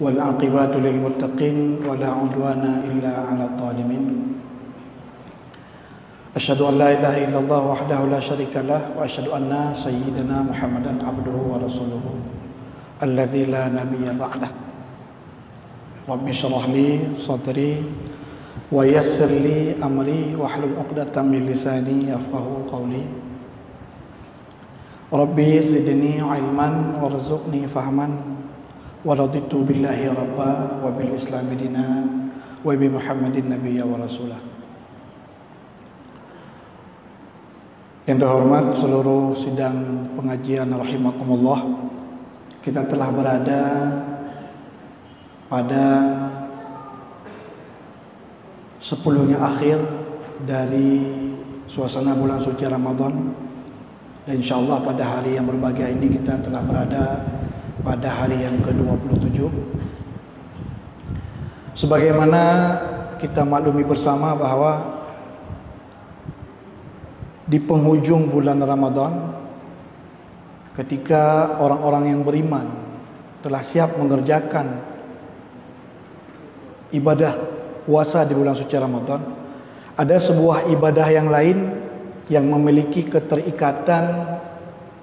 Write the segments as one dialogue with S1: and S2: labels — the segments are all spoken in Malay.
S1: والعاقبة للمتقين ولا عدوان إلا على الظالمين أشهد أن لا إله إلا الله وحده لا شريك له وأشهد أن سيدنا محمدا عبده ورسوله الذي لا نبي بعده رب اشرح لي صدري ويسر لي أمري واحلل عقدة من لساني يفقهوا قولي ربي زدني علما وارزقني فهما ورضيت بالله ربا وبالإسلام دينا وبمحمد نبيا ورسولا. Yang terhormat seluruh sidang pengajian rahimakumullah, kita telah berada pada 10-nya akhir dari suasana bulan suci Ramadan, dan insyaallah pada hari yang berbahagia ini kita telah berada pada hari yang ke-27. Sebagaimana kita maklumi bersama bahwa di penghujung bulan Ramadan, ketika orang-orang yang beriman telah siap mengerjakan ibadah puasa di bulan suci Ramadan, ada sebuah ibadah yang lain yang memiliki keterikatan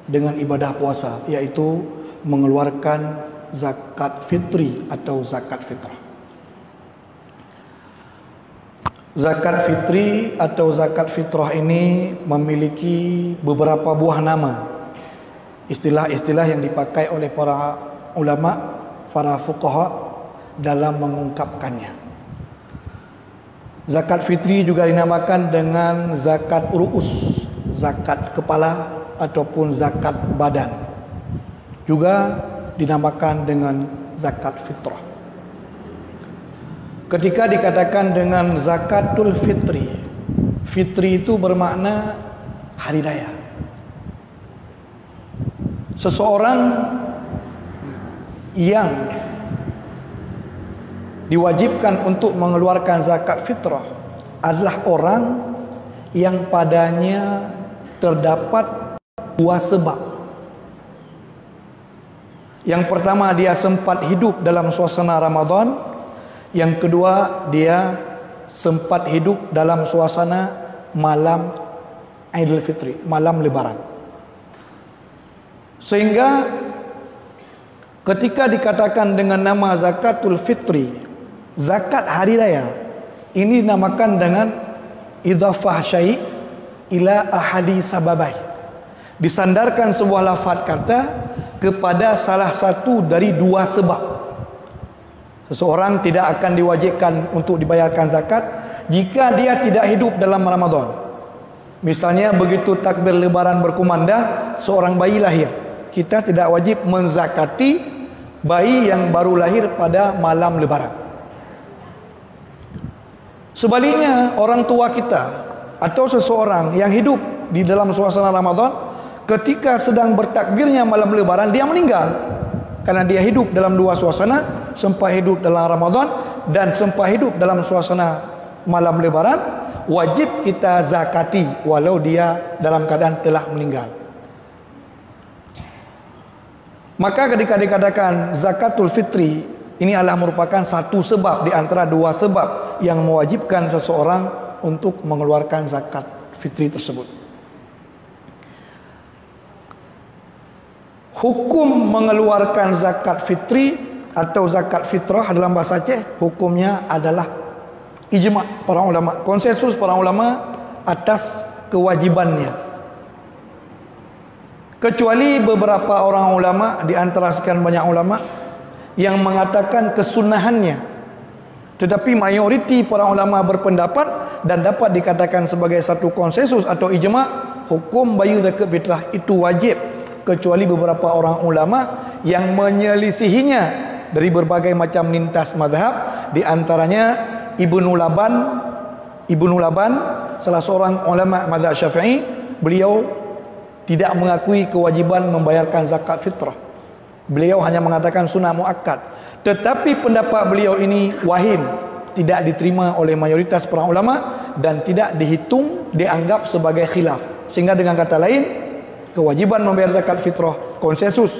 S1: dengan ibadah puasa, yaitu mengeluarkan zakat fitri atau zakat fitrah. Zakat fitri atau zakat fitrah ini memiliki beberapa buah nama, istilah-istilah yang dipakai oleh para ulama, para fuqaha dalam mengungkapkannya. Zakat fitri juga dinamakan dengan zakat urus, zakat kepala ataupun zakat badan. Juga dinamakan dengan zakat fitrah. Ketika dikatakan dengan zakatul fitri, fitri itu bermakna hari raya. Seseorang yang diwajibkan untuk mengeluarkan zakat fitrah adalah orang yang padanya terdapat dua sebab. Yang pertama, dia sempat hidup dalam suasana Ramadan. Yang kedua, dia sempat hidup dalam suasana malam Idul Fitri, malam Lebaran. Sehingga ketika dikatakan dengan nama zakatul fitri, zakat hari raya, ini dinamakan dengan idhafah syai' ila ahadi sababai. Disandarkan sebuah lafaz kata kepada salah satu dari dua sebab. Seseorang tidak akan diwajibkan untuk dibayarkan zakat jika dia tidak hidup dalam Ramadan. Misalnya begitu takbir Lebaran berkumandang, seorang bayi lahir, kita tidak wajib menzakati bayi yang baru lahir pada malam Lebaran. Sebaliknya, orang tua kita atau seseorang yang hidup di dalam suasana Ramadan, ketika sedang bertakbirnya malam Lebaran, dia meninggal. Karena dia hidup dalam dua suasana, sempat hidup dalam Ramadan dan sempat hidup dalam suasana malam Lebaran, wajib kita zakati walau dia dalam keadaan telah meninggal. Maka ketika dikatakan zakatul fitri, ini adalah merupakan satu sebab di antara dua sebab yang mewajibkan seseorang untuk mengeluarkan zakat fitri tersebut. Hukum mengeluarkan zakat fitri atau zakat fitrah dalam bahasa Aceh, hukumnya adalah ijma' para ulama, konsensus para ulama atas kewajibannya. Kecuali beberapa orang ulama di antara sekian banyak ulama yang mengatakan kesunahannya. Tetapi mayoriti para ulama berpendapat dan dapat dikatakan sebagai satu konsensus atau ijma', hukum bayar zakat fitrah itu wajib, kecuali beberapa orang ulama yang menyelisihinya dari berbagai macam lintas mazhab. Di antaranya Ibnu Laban, salah seorang ulama mazhab Syafi'i, beliau tidak mengakui kewajiban membayarkan zakat fitrah. Beliau hanya mengatakan sunnah muakkad. Tetapi pendapat beliau ini wahim, tidak diterima oleh mayoritas para ulama dan tidak dihitung, dianggap sebagai khilaf. Sehingga dengan kata lain, kewajiban membayar zakat fitrah konsensus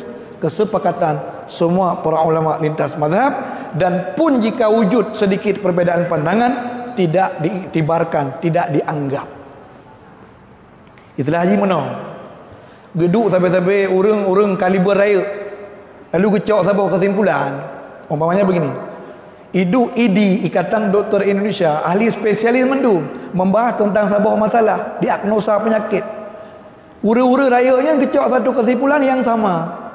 S1: kesepakatan semua para ulama lintas mazhab, dan pun jika wujud sedikit perbezaan pandangan tidak diiktibarkan, tidak dianggap. Itulah Haji Menong. Geduk sampai-sampai urang-urang kaliber raya. Lalu gecok sampai kesimpulan. Umpamanya begini. IDI, Ikatan Doktor Indonesia, ahli spesialis mendung, membahas tentang sebuah masalah, diagnosa penyakit. Ura-ura rayanya gecok satu kesimpulan yang sama.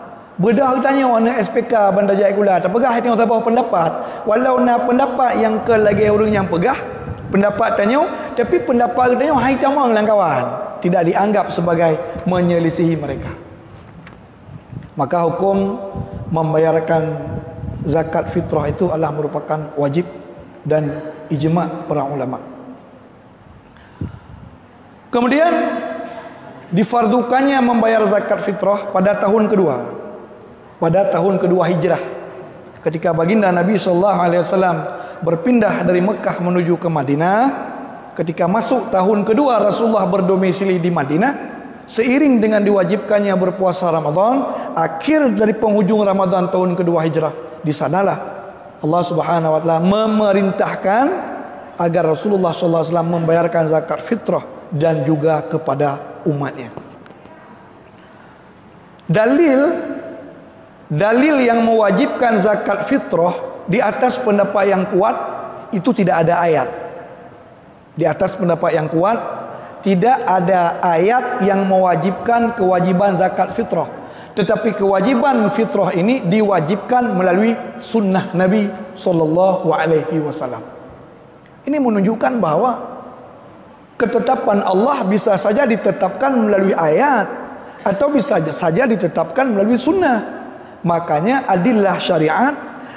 S1: Bedah tanya warna SPK Bandar Jaya Kuala, terpegah tengok sebuah pendapat. Walau nak pendapat yang ke lagi orang yang pegah, pendapat tanya, tapi pendapat tanya hai tamang lang kawan. Tidak dianggap sebagai menyelisihi mereka. Maka hukum membayarkan zakat fitrah itu adalah merupakan wajib dan ijma' para ulama. Kemudian difardukannya membayar zakat fitrah pada tahun kedua. Pada tahun kedua hijrah. Ketika baginda Nabi SAW berpindah dari Mekah menuju ke Madinah, ketika masuk tahun kedua Rasulullah berdomisili di Madinah, seiring dengan diwajibkannya berpuasa Ramadan, akhir dari penghujung Ramadan tahun kedua hijrah, di sanalah Allah Subhanahu wa taala memerintahkan agar Rasulullah SAW membayarkan zakat fitrah dan juga kepada umatnya. Dalil yang mewajibkan zakat fitrah di atas pendapat yang kuat itu tidak ada ayat. Di atas pendapat yang kuat tidak ada ayat yang mewajibkan kewajiban zakat fitrah. Tetapi kewajiban fitrah ini diwajibkan melalui sunnah Nabi SAW. Ini menunjukkan bahawa ketetapan Allah bisa saja ditetapkan melalui ayat atau bisa saja ditetapkan melalui sunnah. Makanya adillah syariat,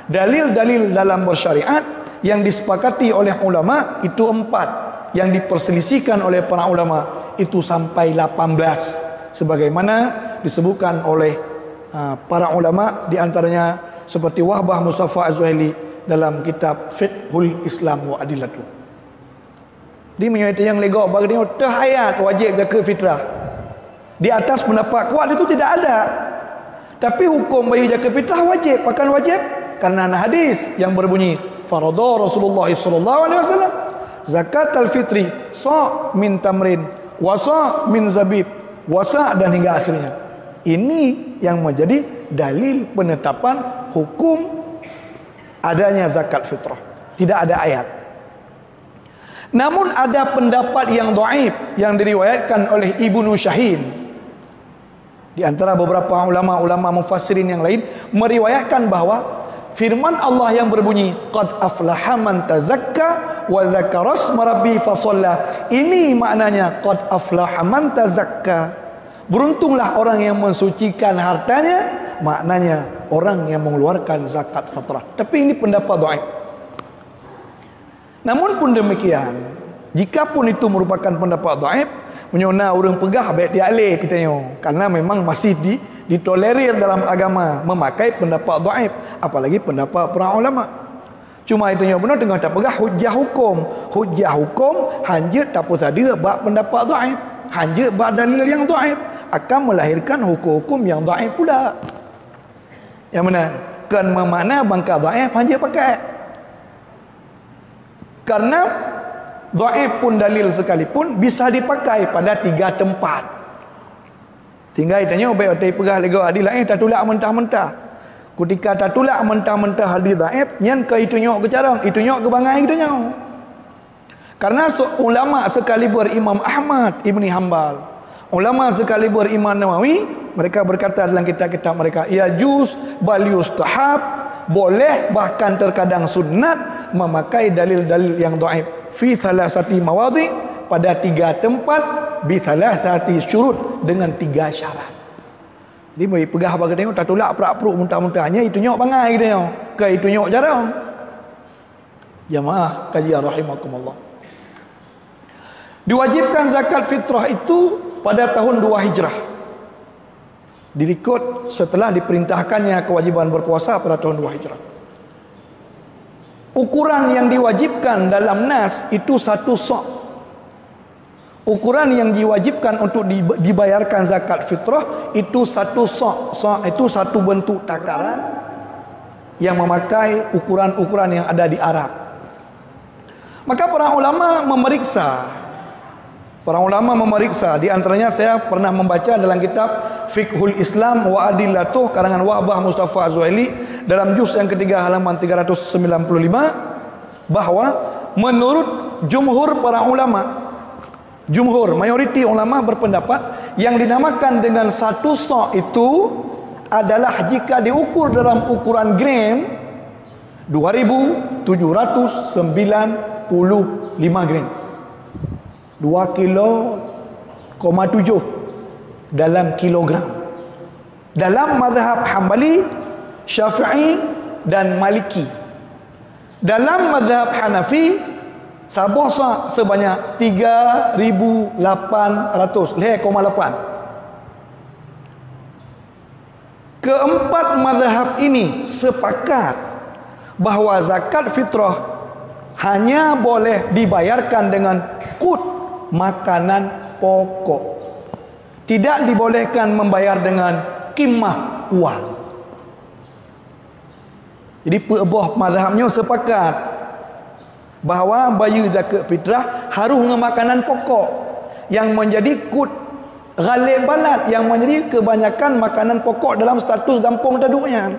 S1: dalil-dalil dalam bersyariat yang disepakati oleh ulama itu 4, yang diperselisihkan oleh para ulama itu sampai 18, sebagaimana disebutkan oleh para ulama, di antaranya seperti Wahbah Mustafa Az-Zuhaili dalam kitab Fiqhul Islam wa Adillatu. Dia menyatakan yang legok bagi dia ayat wajib zakat fitrah. Di atas pendapat kuat itu tidak ada. Tapi hukum bayar zakat fitrah wajib. Akan wajib karena ada hadis yang berbunyi faradha Rasulullah SAW zakat al-fitri sa' min tamrin wa sa' min zabib wa sa' dan hingga akhirnya. Ini yang menjadi dalil penetapan hukum adanya zakat fitrah. Tidak ada ayat. Namun ada pendapat yang dhaif yang diriwayatkan oleh Ibnu Syahin. Di antara beberapa ulama-ulama mufassirin yang lain meriwayatkan bahawa firman Allah yang berbunyi qad aflaha man tazakka wa dzakara asma rabbi fa shalla. Ini maknanya qad aflaha man tazakka. Beruntunglah orang yang mensucikan hartanya, maknanya orang yang mengeluarkan zakat fitrah. Tapi ini pendapat dhaif. Namun pun demikian, jikapun itu merupakan pendapat dhaif, menyona orang pegah baik dia alih katanya, karena memang masih ditolerir dalam agama memakai pendapat dhaif, apalagi pendapat para ulama. Cuma itu yang benar tengah tak pegah hujah hukum hanya tak apa saja bab pendapat dhaif, hanya bab dalil yang dhaif akan melahirkan hukum-hukum yang dhaif pula. Yang mana? Kan memakna bangka dhaif hanya pakai. Karena dhaif pun dalil sekalipun bisa dipakai pada 3 tempat. Tinggal ditanya baik otai pegah lego adil tak tulak mentah-mentah. Ketika tak tulak mentah-mentah hadis dhaif, nyan ke itu nyok ke carang, itu nyok ke bangai kita nyok. Karena ulama sekaliber Imam Ahmad Ibni Hanbal, ulama sekaliber Imam Nawawi, mereka berkata dalam kitab-kitab mereka, ya juz bal yustahab, boleh bahkan terkadang sunnat memakai dalil-dalil yang dhaif fi thalathati mawadhi, pada 3 tempat, bi thalathati syurut, dengan 3 syarat. Dia bagi pegah bagi tengok tak tolak prak-pruk muntah-muntahnya itu nyok bangai dia ke itu nyok jarang. Jamaah kajian rahimakumullah. Diwajibkan zakat fitrah itu pada tahun 2 Hijrah. Dirikut setelah diperintahkannya kewajiban berpuasa pada tahun 2 Hijrah. Ukuran yang diwajibkan dalam nas itu 1 sa'. Ukuran yang diwajibkan untuk dibayarkan zakat fitrah itu 1 sa'. Sa' itu 1 bentuk takaran yang memakai ukuran-ukuran yang ada di Arab. Maka para ulama memeriksa, di antaranya saya pernah membaca dalam kitab Fiqhul Islam wa Adillatuh karangan Wahbah Mustafa Az-Zuhaili dalam juz yang ketiga halaman 395, bahawa menurut jumhur para ulama, mayoriti ulama berpendapat yang dinamakan dengan satu sa' itu adalah jika diukur dalam ukuran gram 2795 gram, 2 kilo, 7 dalam kilogram. Dalam mazhab Hambali, Syafi'i dan Maliki. Dalam mazhab Hanafi, sabah sa' sebanyak 3,800, 0,8. Keempat mazhab ini sepakat bahawa zakat fitrah hanya boleh dibayarkan dengan kut makanan pokok. Tidak dibolehkan membayar dengan kimah uang. Jadi peebah mazhabnya sepakat bahawa bayar zakat fitrah harus dengan makanan pokok yang menjadi kut ghalib balad, yang menjadi kebanyakan makanan pokok dalam status kampung taduknya.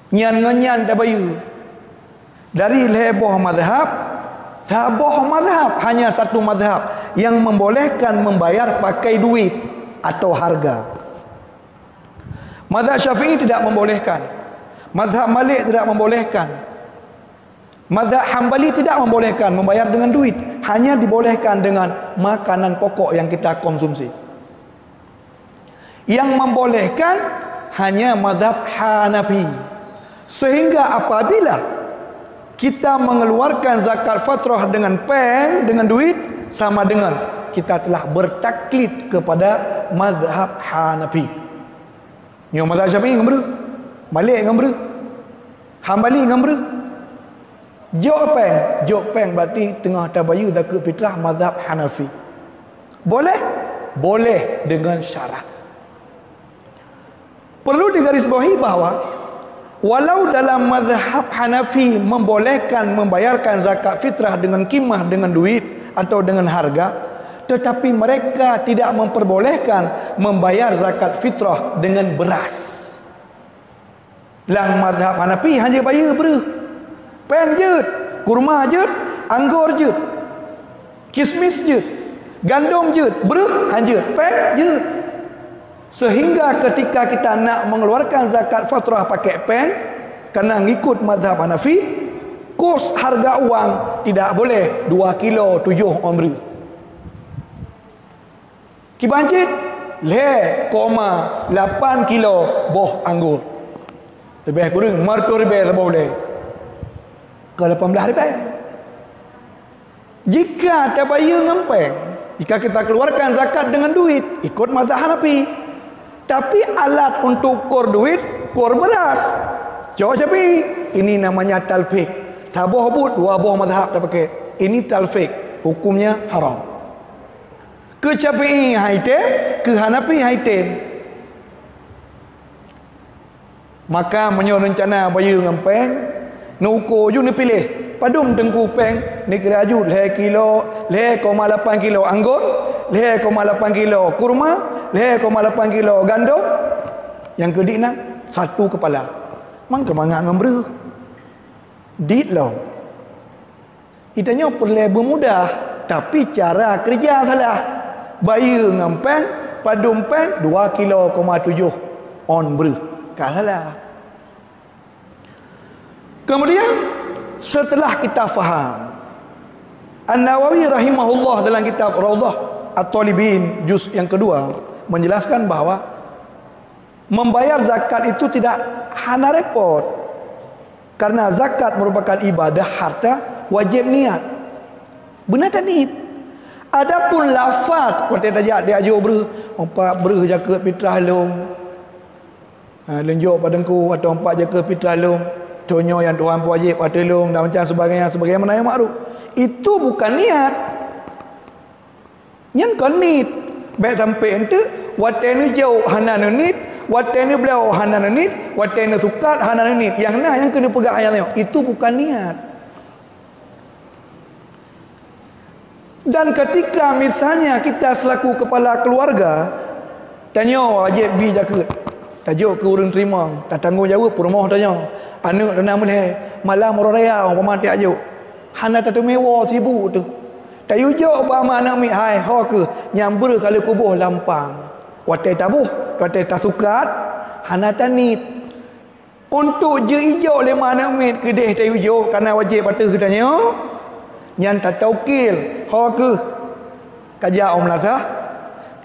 S1: Nyan-nyan dah bayu. Dari lebah mazhab, sabah mazhab, hanya satu mazhab yang membolehkan membayar pakai duit atau harga. Mazhab Syafi'i tidak membolehkan. Mazhab Malik tidak membolehkan. Mazhab Hambali tidak membolehkan membayar dengan duit, hanya dibolehkan dengan makanan pokok yang kita konsumsi. Yang membolehkan hanya mazhab Hanafi. Sehingga apabila kita mengeluarkan zakat fitrah dengan peng, dengan duit, sama dengan kita telah bertaklid kepada mazhab Hanafi. Yang mazhab Syafi'i ngamru, Malik ngamru, Hambali ngamru. Jok peng berarti tengah tabayu zakat fitrah mazhab Hanafi. Boleh? Boleh dengan syarat. Perlu digarisbawahi bahawa walau dalam mazhab Hanafi membolehkan membayarkan zakat fitrah dengan kimah, dengan duit atau dengan harga, tetapi mereka tidak memperbolehkan membayar zakat fitrah dengan beras. Lang mazhab Hanafi hanya bayar peng je, kurma je, anggur je, kismis je, gandum je, hanya peng je. Sehingga ketika kita nak mengeluarkan zakat fitrah pakai peng, kerana ngikut mazhab Hanafi, kos harga uang tidak boleh 2 kilo 7 omri. Kibanjit 0,8 kilo boh anggur. Lebih kurang martu ribu boleh. Ke 18 ribu. Jika tak bayar ngempeng, jika kita keluarkan zakat dengan duit, ikut mazhab Hanafi. Tapi alat untuk ukur duit, ukur beras. Jawab Syafi'i, ini namanya talfiq. Sabah but, 2 buah mazhab tak pakai. Ini talfiq, hukumnya haram. Ke Syafi'i haitem, ke Hanafi haitem. Maka menyo rencana bayar ngempeng, nuko ju ni pilih padum tengku peng ni kira ju 0 kilo 0,8 kilo anggur, 0,8 kilo kurma, 0,8 kilo gandum, yang kedina satu kepala. Mang kemangat ngembru dit lo itanya perle bermudah, tapi cara kerja salah. Bayar ngempeng padum peng 2 kilo 7 on bru kalah. Kemudian setelah kita faham, An-Nawawi rahimahullah dalam kitab Raudhah At-Talibin juz yang kedua menjelaskan bahawa membayar zakat itu tidak hana repot, karena zakat merupakan ibadah harta, wajib niat. Benar tak niat? Adapun lafaz waktu tajak dia ajuk empat jaket fitrah long, lenjok padangku atau empat jaket fitrah long, tonyo yang Tuhan wajib patulung dan macam sebagainya mana yang makruf. Itu bukan niat. Nyen kon niat. Baik sampai ente wate ni jauh hana nit Watena beliau hanan ni, watena sukat hanan ni. Yang nah yang kena pegang ayat tengok. Itu bukan niat. Dan ketika misalnya kita selaku kepala keluarga tanya wajib bi jaket. Tajuk ke urang terima, tak tanggungjawab rumah tanya. Anak dan boleh malam orang raya umpama tak ajuk. Hana tak mewah sibuk tu. Tak ujuk umpama anak mi hai ha ke nyamber kalau kubuh lampang. Watai tabuh, watai tak sukat, hana tanit. Untuk je ijuk lima anak mi kedeh tak ujuk kerana wajib patut ke tanya. Nyan tak taukil ha ke kajak om lazah.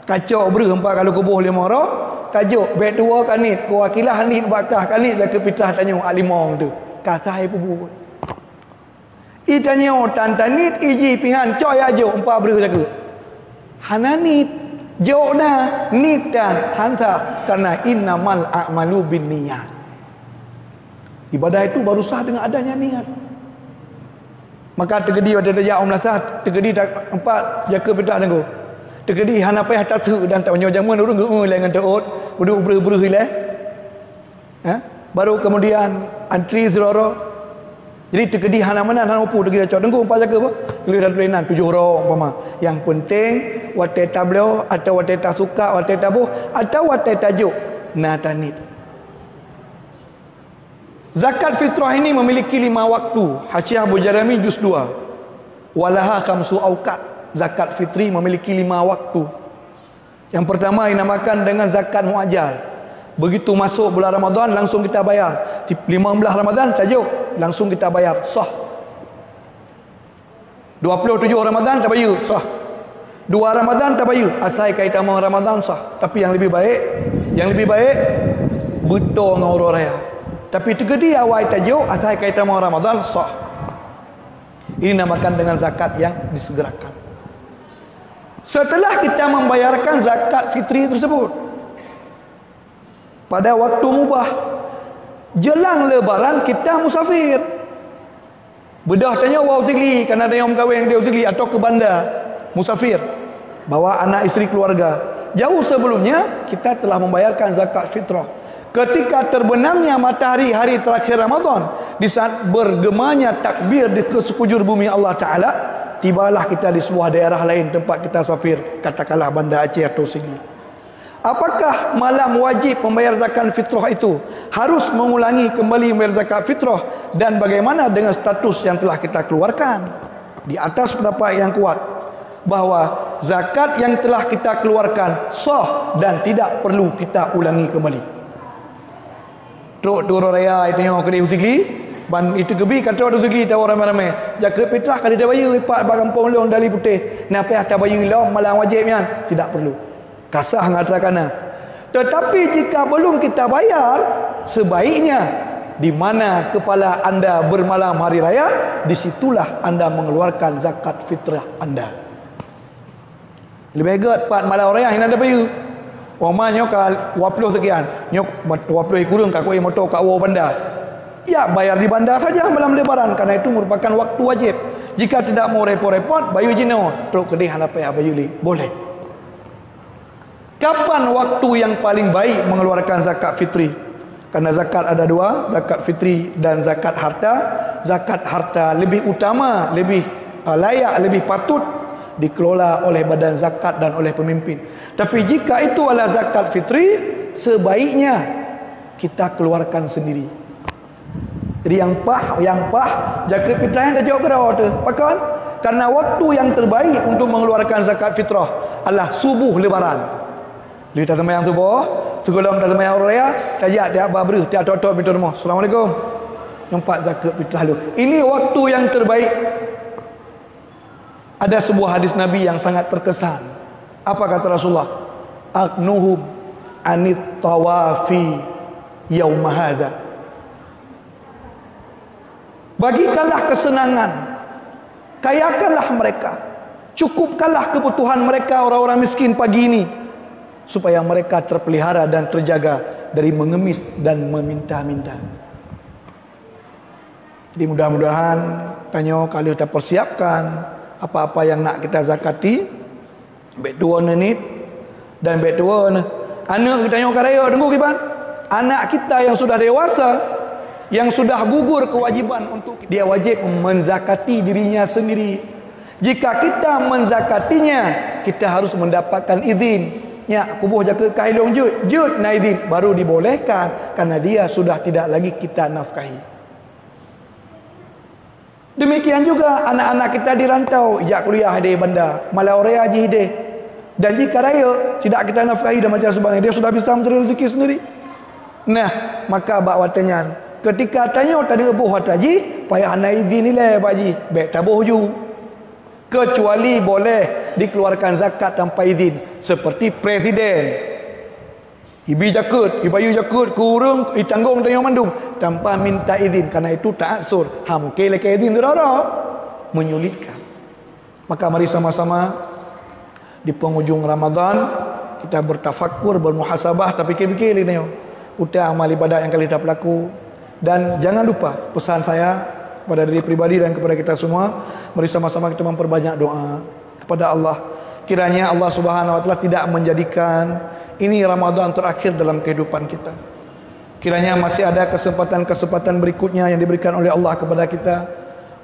S1: Kacau ber empat kalau kubuh lima orang. Tajuk bet dua kanit kewakilan hanit bakah kanit zakat fitrah tanya alimong tu kasai pubu i tanya tan tanit iji pihan coy ajo empat beri zakat hananit jona nit dan hanta karena innamal a'malu binniyat. Ibadah itu baru sah dengan adanya niat. Maka tergedi pada dajak umlasah tergedi empat zakat fitrah tangguh tergedi hana payah tak seru dan tak banyak jaman urung dengan taut duduk ber-ber hilah. Baru kemudian antri seloro. Jadi tergedi hana mana hana upu tergedi cok tengku empat jaga apa? Giliran tulinan 7 orang umpama. Yang penting watai tableo atau watai tak suka watai tabuh atau watai tajuk natanit. Zakat fitrah ini memiliki 5 waktu. Hasyiah Bujarami juz 2. Walaha khamsu auqat. Zakat fitri memiliki 5 waktu. Yang pertama dinamakan dengan zakat muajjal. Begitu masuk bulan Ramadan langsung kita bayar. 15 Ramadan tajuk langsung kita bayar sah. 27 Ramadan tak bayar sah. 2 Ramadan tak bayar asal kaitan dengan Ramadan sah. Tapi yang lebih baik betul dengan orang raya. Tapi tergedi awal tajuk asal kaitan dengan Ramadan sah. Ini dinamakan dengan zakat yang disegerakan. Setelah kita membayarkan zakat fitri tersebut pada waktu mubah, jelang lebaran kita musafir. Bedah tanya wau sigli kerana ada yang kahwin dia sigli atau ke bandar musafir bawa anak isteri keluarga. Jauh sebelumnya kita telah membayarkan zakat fitrah. Ketika terbenamnya matahari hari terakhir Ramadan, di saat bergemanya takbir di ke sekujur bumi Allah Ta'ala, tibalah kita di sebuah daerah lain tempat kita safir, katakanlah Bandar Aceh atau sini. Apakah malam wajib membayar zakat fitrah itu? Harus mengulangi kembali membayar zakat fitrah, dan bagaimana dengan status yang telah kita keluarkan? Di atas pendapat yang kuat bahawa zakat yang telah kita keluarkan sah dan tidak perlu kita ulangi kembali. Truk turun raya itu yang kedai usigli ban itu kebi kata ada usigli tahu ramai-ramai zakat fitrah kada ada bayar ipat ba kampung leong dali putih napa ada bayar leong malam wajibnya tidak perlu kasah ngatakan. Tetapi jika belum kita bayar, sebaiknya di mana kepala anda bermalam hari raya, disitulah anda mengeluarkan zakat fitrah anda. Lebih baik part malam raya yang ada bayar. Wama nyok 20 sekian, nyok 20 kurang kat kuih motor kat wo bandar. Ya, bayar di bandar saja malam lebaran karena itu merupakan waktu wajib. Jika tidak mau repot-repot, bayu jino, teruk kedih hanapai bayu li. Boleh. Kapan waktu yang paling baik mengeluarkan zakat fitri? Karena zakat ada dua, zakat fitri dan zakat harta. Zakat harta lebih utama, lebih layak, lebih patut dikelola oleh badan zakat dan oleh pemimpin. Tapi jika itu adalah zakat fitri, sebaiknya kita keluarkan sendiri. Jadi yang pah zakat fitrah yang dah jawab kerana tu. Pakan? Karena waktu yang terbaik untuk mengeluarkan zakat fitrah adalah subuh lebaran. Dia tak sembahyang subuh, sebelum tak sembahyang raya, tajak dia babreh, dia tok-tok pintu rumah. Assalamualaikum. Nyempat zakat fitrah lu. Ini waktu yang terbaik. Ada sebuah hadis Nabi yang sangat terkesan. Apa kata Rasulullah? Aqnuhum anit tawafi yaum hadza. Bagikanlah kesenangan, kayakanlah mereka, cukupkanlah kebutuhan mereka orang-orang miskin pagi ini, supaya mereka terpelihara dan terjaga dari mengemis dan meminta-minta. Jadi mudah-mudahan tanya kalau kita persiapkan apa-apa yang nak kita zakati, baik dua ni dan baik dua ni Anak kita tengok raya tunggu kiban. Anak kita yang sudah dewasa, yang sudah gugur kewajiban untuk dia wajib menzakati dirinya sendiri. Jika kita menzakatinya, kita harus mendapatkan izin. Ya, kubuh jaka kailung jud na izin baru dibolehkan, karena dia sudah tidak lagi kita nafkahi. Demikian juga anak-anak kita di rantau, ijak kuliah di bandar, malaurea haji hideh. Dan jika raya tidak kita nafkahi dan macam sebagainya, dia sudah bisa mencari rezeki sendiri. Nah, maka bak watanya ketika tanya tadi buh haji, payah nak izin ni lah pak haji, baik tabuh ju. Kecuali boleh dikeluarkan zakat tanpa izin, seperti presiden. Ibi jakut, ibayu jakut, kurung, tanggung tanya mandung tanpa minta izin, karena itu ta'assur. Mungkin lagi izin tu dah menyulitkan. Maka mari sama-sama di penghujung Ramadan kita bertafakur, bermuhasabah, tapi fikir-fikir ni tengok utang amal ibadat yang kita berlaku. Dan jangan lupa pesan saya kepada diri pribadi dan kepada kita semua, mari sama-sama kita memperbanyak doa kepada Allah, kiranya Allah Subhanahu wa taala tidak menjadikan ini Ramadan terakhir dalam kehidupan kita. Kiranya masih ada kesempatan-kesempatan berikutnya yang diberikan oleh Allah kepada kita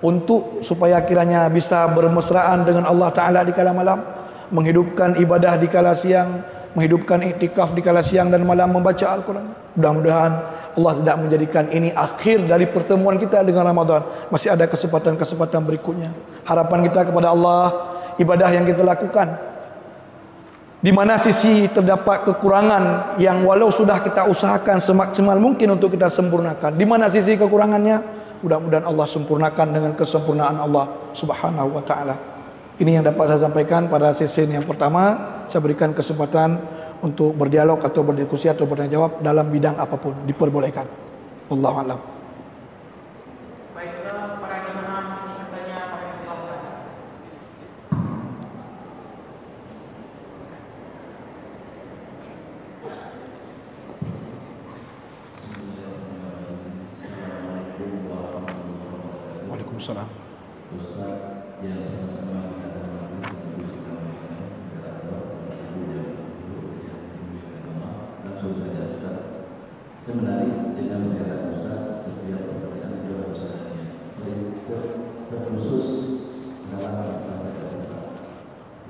S1: untuk supaya kiranya bisa bermesraan dengan Allah Ta'ala di kala malam, menghidupkan ibadah di kala siang, menghidupkan iktikaf di kala siang dan malam, membaca Al-Quran. Mudah-mudahan Allah tidak menjadikan ini akhir dari pertemuan kita dengan Ramadan. Masih ada kesempatan-kesempatan berikutnya. Harapan kita kepada Allah, ibadah yang kita lakukan, di mana sisi terdapat kekurangan yang walau sudah kita usahakan semaksimal mungkin untuk kita sempurnakan, di mana sisi kekurangannya, mudah-mudahan Allah sempurnakan dengan kesempurnaan Allah Subhanahu wa taala. Ini yang dapat saya sampaikan pada sesi yang pertama. Saya berikan kesempatan untuk berdialog atau berdiskusi atau bertanya jawab dalam bidang apapun, diperbolehkan. Wallahu a'lam.
S2: Baiklah, para jemaah ini bertanya pada silakan.
S1: Waalaikumsalam.
S3: Ustaz, yang sama-sama kita hormati langsung saja Ustaz. Saya menarik dengan perkataan Ustaz, setiap pertanyaan itu ada usahanya. Terkhusus dalam pertanyaan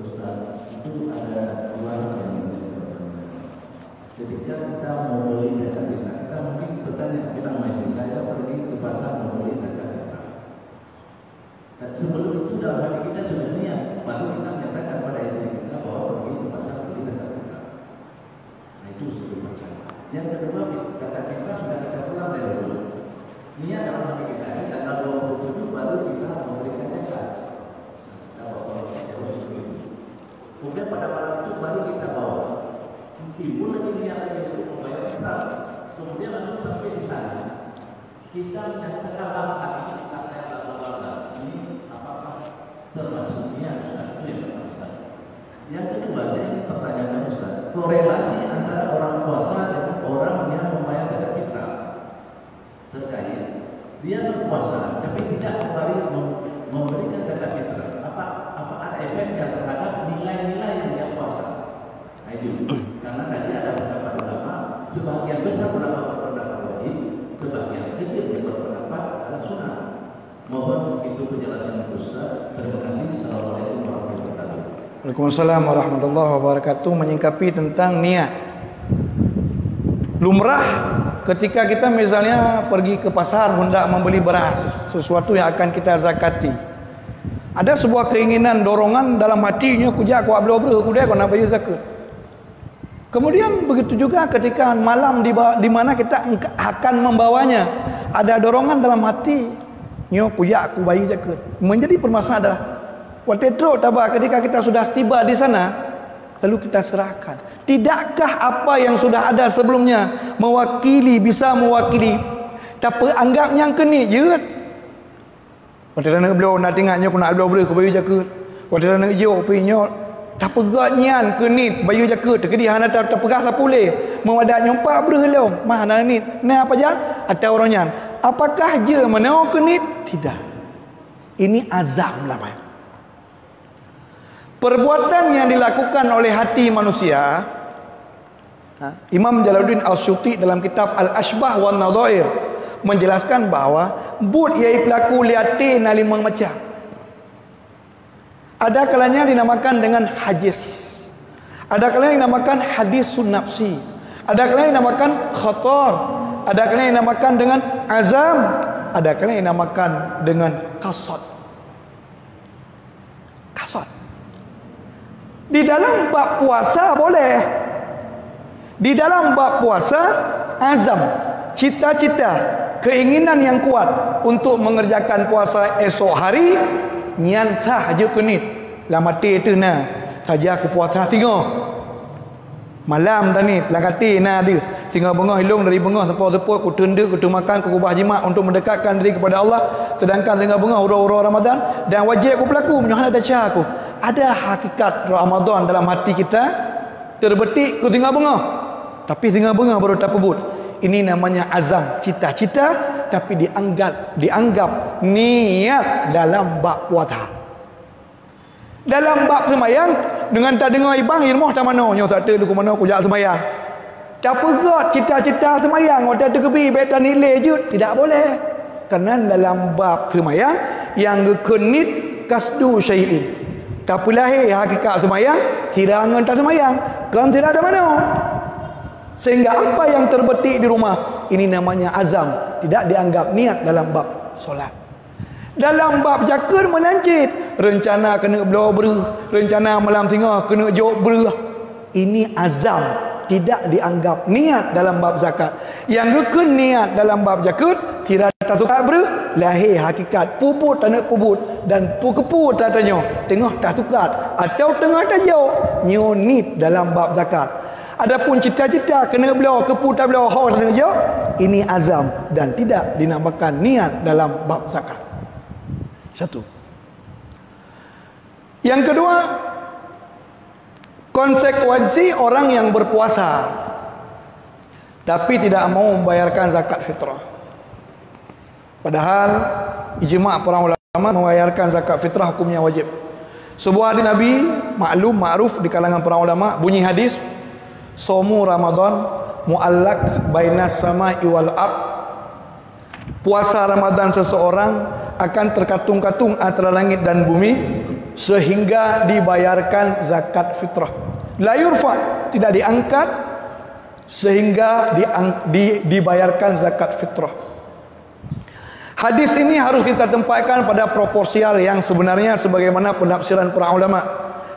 S3: Ustaz, itu ada dua yang disebutkan. Ketika kita membeli zakat fitrah, kita mungkin bertanya, bilang masih saya pergi ke pasar membeli zakat fitrah. Dan sebelum itu dalam hati kita sudah niat, baru kita menyatakan pada istri kita bahwa pergi ke pasar beli zakat fitrah. Nah, itu sebelum pertama. Yang kedua, zakat fitrah sudah kita pulang dari dulu. Niat dalam hati kita tanggal 27 baru kita memberikan zakat. Kalau jauh sebelum. Kemudian pada malam itu baru kita bawa. Timbul lagi niat lagi untuk membayar fitrah. Kemudian lalu sampai di sana kita menyatakan hati kita ini apakah termasuk niat Ustaz? Itu yang pertama Ustaz. Yang kedua, saya ingin pertanyakan Ustaz, korelasi antara orang puasa dengan orang yang membayar zakat fitrah terkait dia berpuasa tapi tidak kembali memberikan zakat fitrah. Apa ada efeknya terhadap nilai-nilai yang dia puasa? Nah, itu karena tadi ada pendapat ulama, sebagian besar berpendapat wajib, sebagian kecil yang berpendapat adalah sunnah. Mohon itu penjelasan Ustaz. Terima kasih. Assalamualaikum warahmatullahi wabarakatuh.
S1: Waalaikumsalam warahmatullahi wabarakatuh. Menyingkapi tentang niat. Lumrah ketika kita misalnya pergi ke pasar hendak membeli beras, sesuatu yang akan kita zakati, ada sebuah keinginan, dorongan dalam hatinya, kujak kuat bela-bela kudai kau nak bayar zakat. Kemudian begitu juga ketika malam di mana kita akan membawanya, ada dorongan dalam hati, nyo kuyak aku bayi zakat. Menjadi permasalahan adalah waktu itu tabah ketika kita sudah tiba di sana, lalu kita serahkan. Tidakkah apa yang sudah ada sebelumnya bisa mewakili? Tapi anggap yang kini je. Waktu nak beliau nak tengoknya aku nak beliau ke bayi zakat. Waktu nak jo pinyo tak pegaknya kini bayi zakat. Tekedi hana tak pegah sapule. Mewadak nyompak berhelom. Mana ni? Ni apa jan? Ada orangnya. Apakah je menau kenit? Tidak. Ini azam namanya. Perbuatan yang dilakukan oleh hati manusia Imam Jalaluddin Al-Suyuti dalam kitab Al-Ashbah wan Nadhair menjelaskan bahawa but iai pelaku liatin limang macam. Ada kalanya dinamakan dengan hajis. Ada kalanya dinamakan hadisun nafsi. Ada kalanya dinamakan khatar. Ada kalanya dinamakan dengan azam. Ada kalanya dinamakan dengan qasad. Qasad. Di dalam bab puasa boleh. Di dalam bab puasa azam, cita-cita, keinginan yang kuat untuk mengerjakan puasa esok hari, nian sah je kenit. Lah mati tu nah. Saja aku puasa tengah. Malam dah ni, langkati nah dia. Tinggal bengah hilung dari bengah tepuk-tepuk, ku tunda, ku makan, ku kubah jimat untuk mendekatkan diri kepada Allah. Sedangkan tengah bengah hura-hura Ramadan dan wajib aku berlaku, menyohana dah cah aku. Ada hakikat Ramadan dalam hati kita terbetik ku tengah bengah. Tapi tengah bengah baru tak pebut. Ini namanya azam, cita-cita, tapi dianggap niat dalam bab puasa. Dalam bab semayang, dengan tak dengar ibang ilmu tak mana nyo tak ada ku mana aku jak semayang. Tak pegat cita-cita semayang, waktu terkebi beta nilai je, tidak boleh. Kerana dalam bab semayang yang kenit kasdu syai'in. Tak lahir hakikat semayang, tirangan tak semayang, kan tidak ada mana. Sehingga apa yang terbetik di rumah, ini namanya azam, tidak dianggap niat dalam bab solat. Dalam bab zakat melancit, rencana kena belah beruh, rencana malam tengah kena jawab beruh. Ini azam, tidak dianggap niat dalam bab zakat. Yang rukun niat dalam bab zakat, tidak tak beruh, lahir hakikat puput tak nak puput dan kepu tak tanya, tengah tak tukar atau tengah tak jauh, nyonit dalam bab zakat. Adapun cita-cita kena belah kepu tak belah hau tak jauh, ini azam dan tidak dinamakan niat dalam bab zakat. Satu. Yang kedua, konsekuensi orang yang berpuasa tapi tidak mau membayarkan zakat fitrah. Padahal ijma' para ulama membayarkan zakat fitrah hukumnya wajib. Sebuah hadis Nabi maklum ma'ruf di kalangan para ulama, bunyi hadis, "Shaum Ramadan mu'allaq bainas sama'i wal ard." Puasa Ramadan seseorang akan terkatung-katung antara langit dan bumi sehingga dibayarkan zakat fitrah. La yurfa, tidak diangkat sehingga dibayarkan zakat fitrah. Hadis ini harus kita tempatkan pada proporsial yang sebenarnya sebagaimana penafsiran para ulama.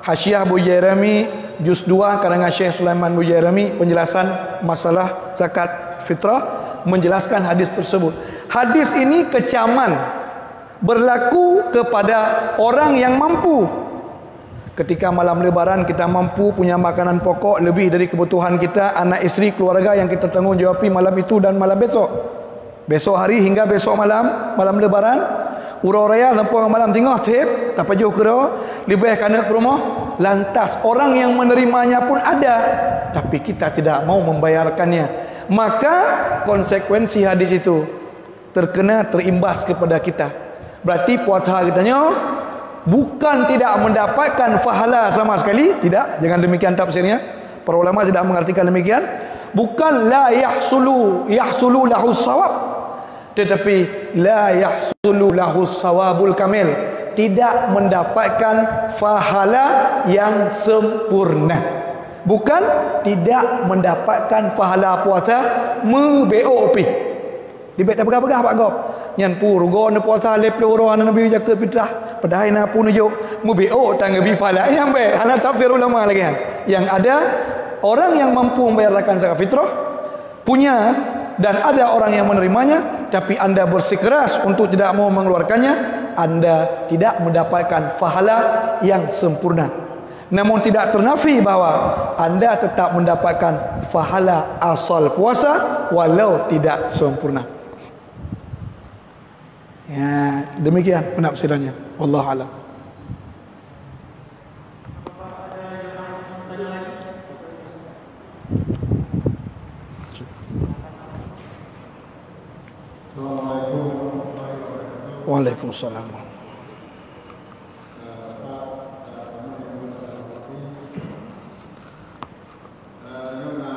S1: Hasyiah Bujairami juz 2 karangan Syekh Sulaiman Bujairami penjelasan masalah zakat fitrah menjelaskan hadis tersebut. Hadis ini kecaman berlaku kepada orang yang mampu. Ketika malam lebaran kita mampu punya makanan pokok lebih dari kebutuhan kita, anak isteri, keluarga yang kita tanggungjawab malam itu dan malam besok. Besok hari hingga besok malam lebaran, urau raya sampai malam tengah tip, tak pajuh kira, lebih kena ke rumah. Lantas orang yang menerimanya pun ada, tapi kita tidak mau membayarkannya. Maka konsekuensi hadis itu terimbas kepada kita. Berarti puasa kitanya bukan tidak mendapatkan pahala sama sekali, tidak, jangan demikian tafsirnya. Para ulama tidak mengartikan demikian. Bukan la yahsulu lahu sawab, tetapi la yahsulu lahu sawabul kamil, tidak mendapatkan pahala yang sempurna. Bukan tidak mendapatkan pahala puasa me-BOP. Dibet tak pegah-pegah Pak Gop. Nyan pur go ne puasa lep loro ana nabi jaga fitrah. Padahal na pun jo me-BO tang bi pahala yang be. Ana tafsir ulama lagi kan. Yang ada orang yang mampu membayarkan zakat fitrah punya dan ada orang yang menerimanya, tapi anda bersikeras untuk tidak mau mengeluarkannya, anda tidak mendapatkan pahala yang sempurna. Namun tidak ternafi bahawa anda tetap mendapatkan pahala asal puasa walau tidak sempurna. Ya, demikian penafsirannya. Wallahu a'lam.
S4: Assalamualaikum warahmatullahi wabarakatuh.
S1: Waalaikumsalam.
S4: Yuna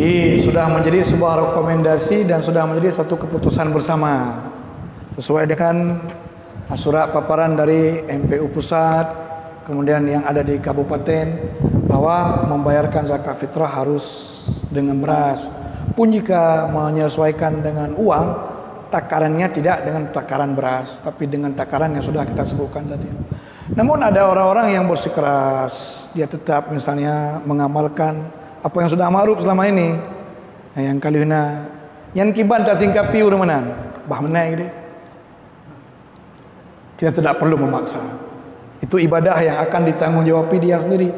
S1: Jadi sudah menjadi sebuah rekomendasi dan sudah menjadi satu keputusan bersama sesuai dengan surat paparan dari MPU Pusat, kemudian yang ada di kabupaten, bahwa membayarkan zakat fitrah harus dengan beras. Pun jika menyesuaikan dengan uang, takarannya tidak dengan takaran beras, tapi dengan takaran yang sudah kita sebutkan tadi. Namun ada orang-orang yang bersikeras, dia tetap misalnya mengamalkan apa yang sudah ma'ruf selama ini. Yang kalihna yang kiban tak tingkapi urang mana? Bah menai dia. Kita tidak perlu memaksa. Itu ibadah yang akan ditanggungjawab dia sendiri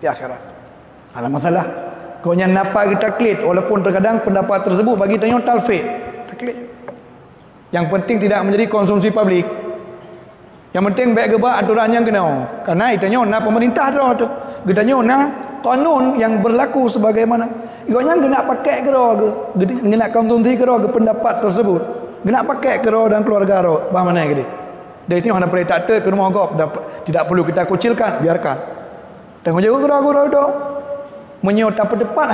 S1: di akhirat. Ada masalah. Kau yang napa kita taklid, walaupun terkadang pendapat tersebut bagi tanya talfid, taklid. Yang penting tidak menjadi konsumsi publik. Yang penting baik gebak aturannya kena. Karena itanya na pemerintah tu. Gedanya na kanun yang berlaku sebagaimana. Iganya kena pakai ke ro ke. Kena konsumsi ke ro ke pendapat tersebut. Kena pakai ke ro dan keluarga ro. Bah mana ke dia? Dia ini mana boleh tak ke rumah gop, tidak perlu kita kucilkan, biarkan. Tengok jaga ke ro tu. Menyot apa depan